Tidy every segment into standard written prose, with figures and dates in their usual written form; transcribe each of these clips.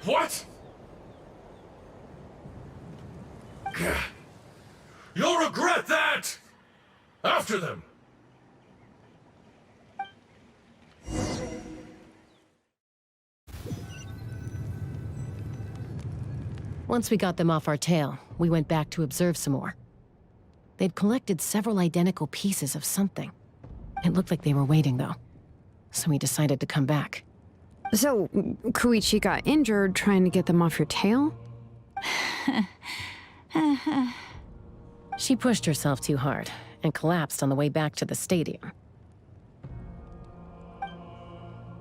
What? Gah. You'll regret that! After them! Once we got them off our tail, we went back to observe some more. They'd collected several identical pieces of something. It looked like they were waiting, though. So we decided to come back. So, Koichi got injured trying to get them off your tail? She pushed herself too hard and collapsed on the way back to the stadium.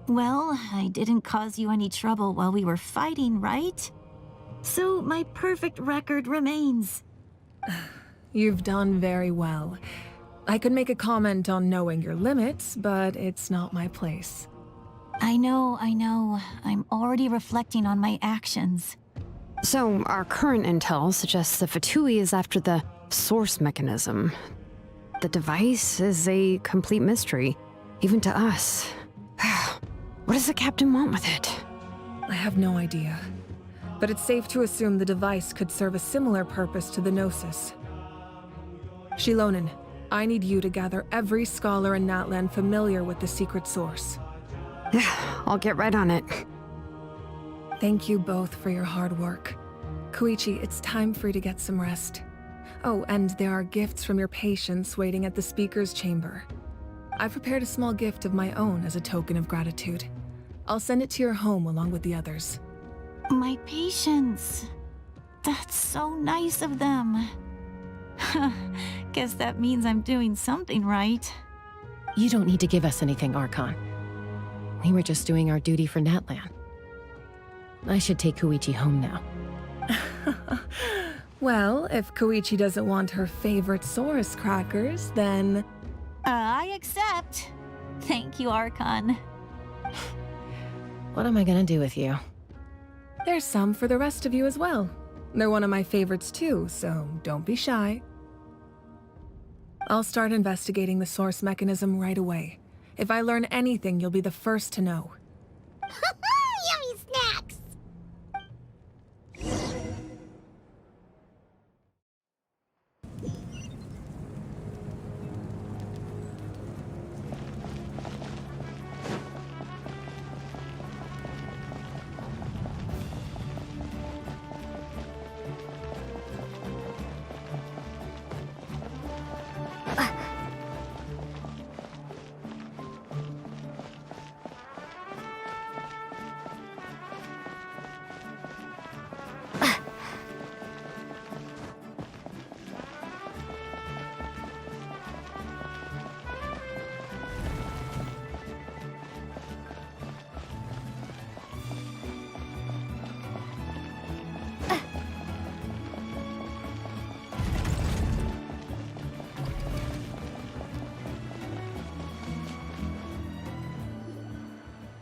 Well, I didn't cause you any trouble while we were fighting, right? So my perfect record remains. You've done very well. I could make a comment on knowing your limits, but it's not my place. I know. I'm already reflecting on my actions. So, our current intel suggests the Fatui is after the source mechanism. The device is a complete mystery, even to us. What does the captain want with it? I have no idea. But it's safe to assume the device could serve a similar purpose to the Gnosis. Shilonen, I need you to gather every scholar in Natlan familiar with the secret source. I'll get right on it. Thank you both for your hard work. Koichi, it's time for you to get some rest. Oh, and there are gifts from your patients waiting at the speaker's chamber. I've prepared a small gift of my own as a token of gratitude. I'll send it to your home along with the others. My patience. That's so nice of them. Guess that means I'm doing something right. You don't need to give us anything, Archon. We were just doing our duty for Natlan. I should take Koichi home now. Well, if Koichi doesn't want her favorite Saurus crackers, then... I accept. Thank you, Archon. What am I gonna do with you? There's some for the rest of you as well. They're one of my favorites too, so don't be shy. I'll start investigating the source mechanism right away. If I learn anything, you'll be the first to know. Yummy snacks!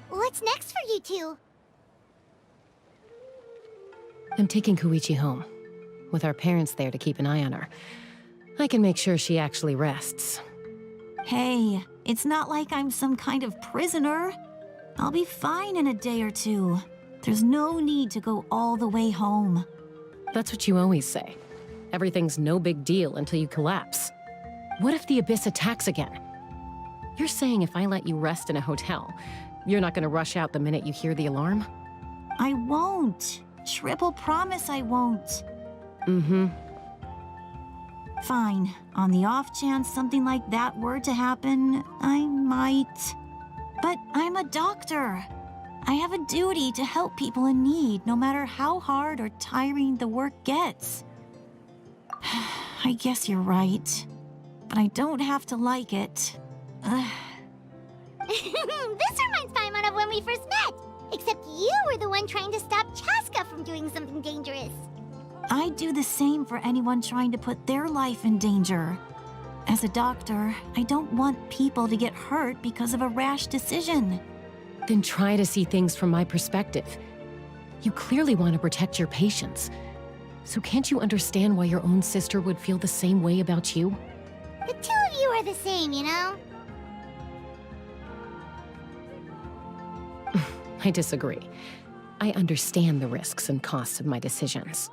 What's next for you two? I'm taking Koichi home. With our parents there to keep an eye on her, I can make sure she actually rests. Hey, it's not like I'm some kind of prisoner. I'll be fine in a day or two. There's no need to go all the way home. That's what you always say. Everything's no big deal until you collapse. What if the Abyss attacks again? You're saying if I let you rest in a hotel, you're not gonna rush out the minute you hear the alarm? I won't. Triple promise I won't. Mm-hmm. Fine. On the off chance something like that were to happen, I might. But I'm a doctor. I have a duty to help people in need, no matter how hard or tiring the work gets. I guess you're right. But I don't have to like it. This reminds Paimon of when we first met. Except you were the one trying to stop Chaska from doing something dangerous. I'd do the same for anyone trying to put their life in danger. As a doctor, I don't want people to get hurt because of a rash decision. Then try to see things from my perspective. You clearly want to protect your patients. So can't you understand why your own sister would feel the same way about you? The two of you are the same, you know? I disagree. I understand the risks and costs of my decisions.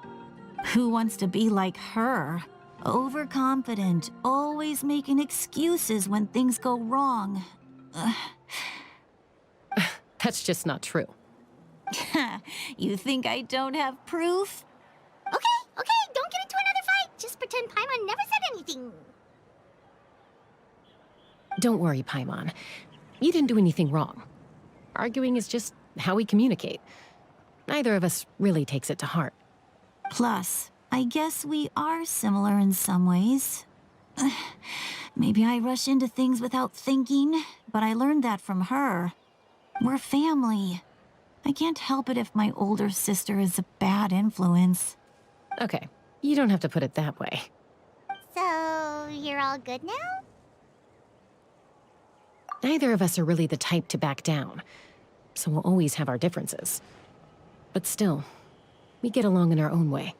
Who wants to be like her? Overconfident, always making excuses when things go wrong. That's just not true. You think I don't have proof? Okay, don't get into another fight. Just pretend Paimon never said anything. Don't worry, Paimon. You didn't do anything wrong. Arguing is just how we communicate. Neither of us really takes it to heart. Plus, I guess we are similar in some ways. Maybe I rush into things without thinking, but I learned that from her. We're family. I can't help it if my older sister is a bad influence. Okay, you don't have to put it that way. So, you're all good now? Neither of us are really the type to back down, so we'll always have our differences. But still, we get along in our own way.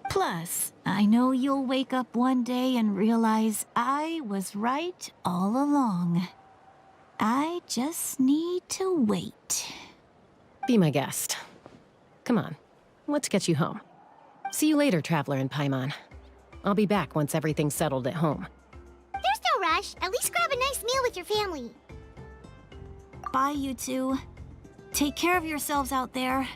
Plus, I know you'll wake up one day and realize I was right all along. I just need to wait. Be my guest. Come on, let's get you home. See you later, Traveler and Paimon. I'll be back once everything's settled at home. There's no rush. At least grab a nice meal with your family. Bye, you two. Take care of yourselves out there.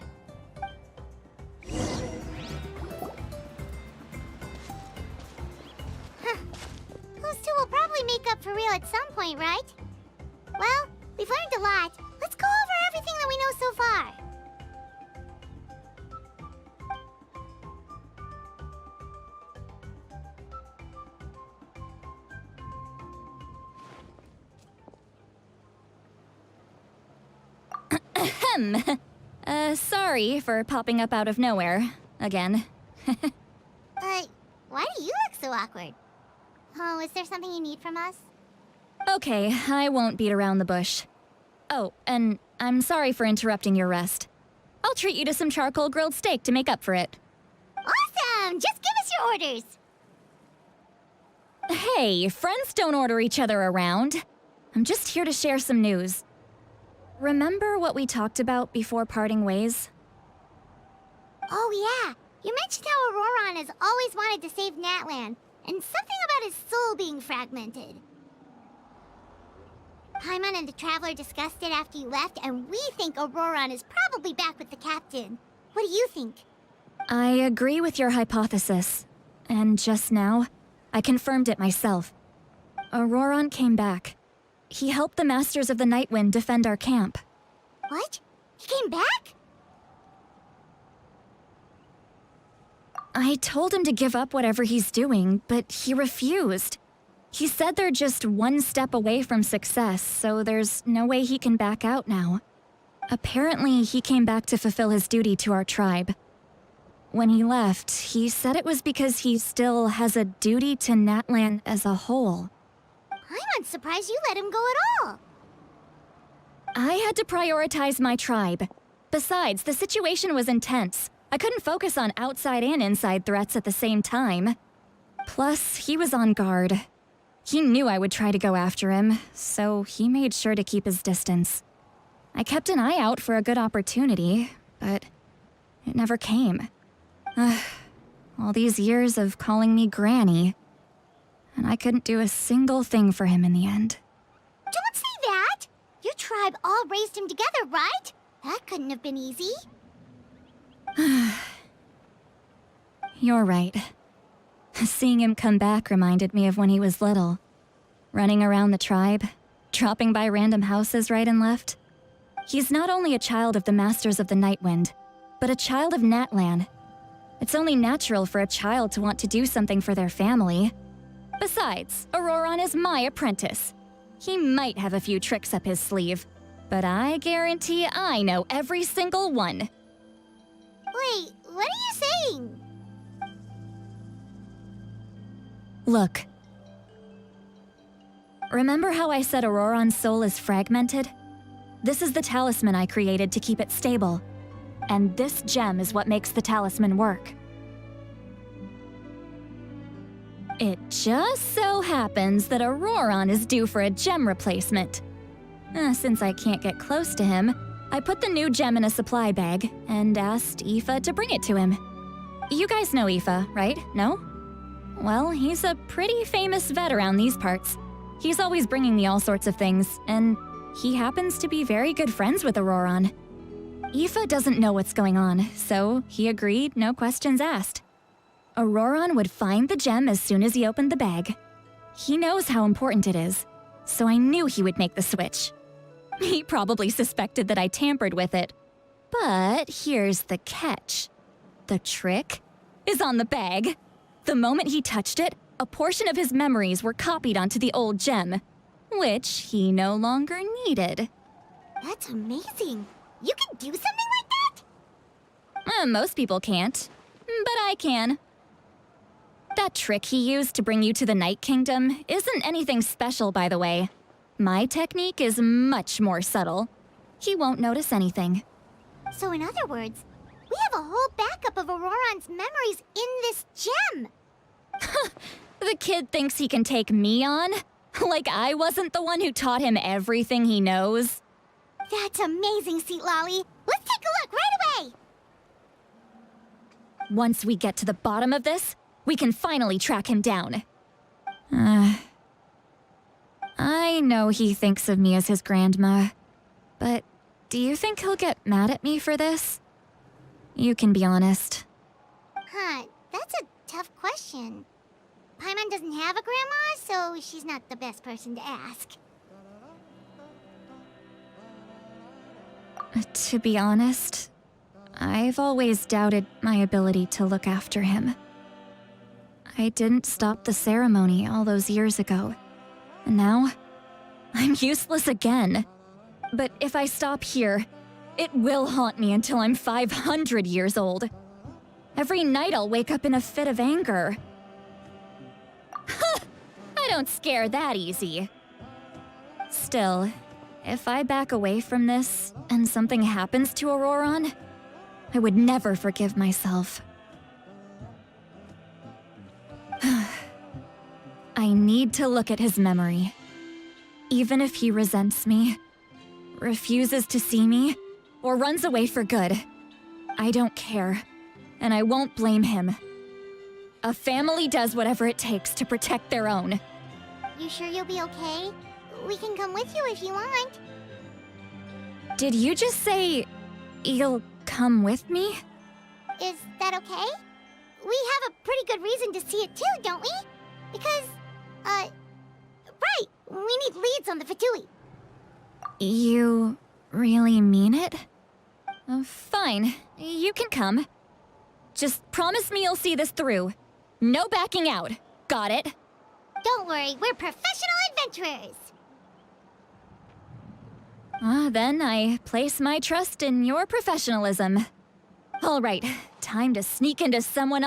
Those two will probably make up for real at some point, right? Well, we've learned a lot. Let's go over everything that we know so far. Sorry for popping up out of nowhere. Again. Why do you look so awkward? Oh, is there something you need from us? Okay, I won't beat around the bush. Oh, and I'm sorry for interrupting your rest. I'll treat you to some charcoal grilled steak to make up for it. Awesome! Just give us your orders! Hey, friends don't order each other around. I'm just here to share some news. Remember what we talked about before parting ways? Oh yeah, you mentioned how Auroron has always wanted to save Natlan, and something about his soul being fragmented. Paimon and the Traveler discussed it after you left, and we think Auroron is probably back with the captain. What do you think? I agree with your hypothesis. And just now, I confirmed it myself. Auroron came back. He helped the Masters of the Nightwind defend our camp. What? He came back? I told him to give up whatever he's doing, but he refused. He said they're just one step away from success, so there's no way he can back out now. Apparently, he came back to fulfill his duty to our tribe. When he left, he said it was because he still has a duty to Natlan as a whole. I'm surprised you let him go at all. I had to prioritize my tribe. Besides, the situation was intense. I couldn't focus on outside and inside threats at the same time. Plus, he was on guard. He knew I would try to go after him, so he made sure to keep his distance. I kept an eye out for a good opportunity, but it never came. All these years of calling me Granny, and I couldn't do a single thing for him in the end. Don't say that! Your tribe all raised him together, right? That couldn't have been easy. You're right. Seeing him come back reminded me of when he was little. Running around the tribe, dropping by random houses right and left. He's not only a child of the Masters of the Nightwind, but a child of Natlan. It's only natural for a child to want to do something for their family. Besides, Auroron is my apprentice. He might have a few tricks up his sleeve, but I guarantee I know every single one. Wait, what are you saying? Look. Remember how I said Auroron's soul is fragmented? This is the talisman I created to keep it stable. And this gem is what makes the talisman work. It just so happens that Auroron is due for a gem replacement. Since I can't get close to him, I put the new gem in a supply bag and asked Aoife to bring it to him. You guys know Aoife, right? No? Well, he's a pretty famous vet around these parts. He's always bringing me all sorts of things, and he happens to be very good friends with Auroron. Aoife doesn't know what's going on, so he agreed, no questions asked. Auroron would find the gem as soon as he opened the bag. He knows how important it is, so I knew he would make the switch. He probably suspected that I tampered with it. But here's the catch. The trick is on the bag. The moment he touched it, a portion of his memories were copied onto the old gem, which he no longer needed. That's amazing. You can do something like that? Most people can't, but I can. That trick he used to bring you to the Night Kingdom isn't anything special, by the way. My technique is much more subtle. He won't notice anything. So in other words, we have a whole backup of Auroron's memories in this gem. The kid thinks he can take me on? Like I wasn't the one who taught him everything he knows? That's amazing, Seat Lolly. Let's take a look right away. Once we get to the bottom of this, we can finally track him down. I know he thinks of me as his grandma, but do you think he'll get mad at me for this? You can be honest. Huh, that's a tough question. Paimon doesn't have a grandma, so she's not the best person to ask. To be honest, I've always doubted my ability to look after him. I didn't stop the ceremony all those years ago, and now I'm useless again. But if I stop here, it will haunt me until I'm 500 years old. Every night I'll wake up in a fit of anger. I don't scare that easy. Still, if I back away from this and something happens to Auroron, I would never forgive myself. I need to look at his memory. Even if he resents me, refuses to see me, or runs away for good, I don't care, and I won't blame him. A family does whatever it takes to protect their own. You sure you'll be okay? We can come with you if you want. Did you just say you'll come with me? Is that okay? We have a pretty good reason to see it too, don't we? Because, right, we need leads on the Fatui. You really mean it? Fine, you can come. Just promise me you'll see this through. No backing out. Got it? Don't worry, we're professional adventurers. Then I place my trust in your professionalism. All right, time to sneak into someone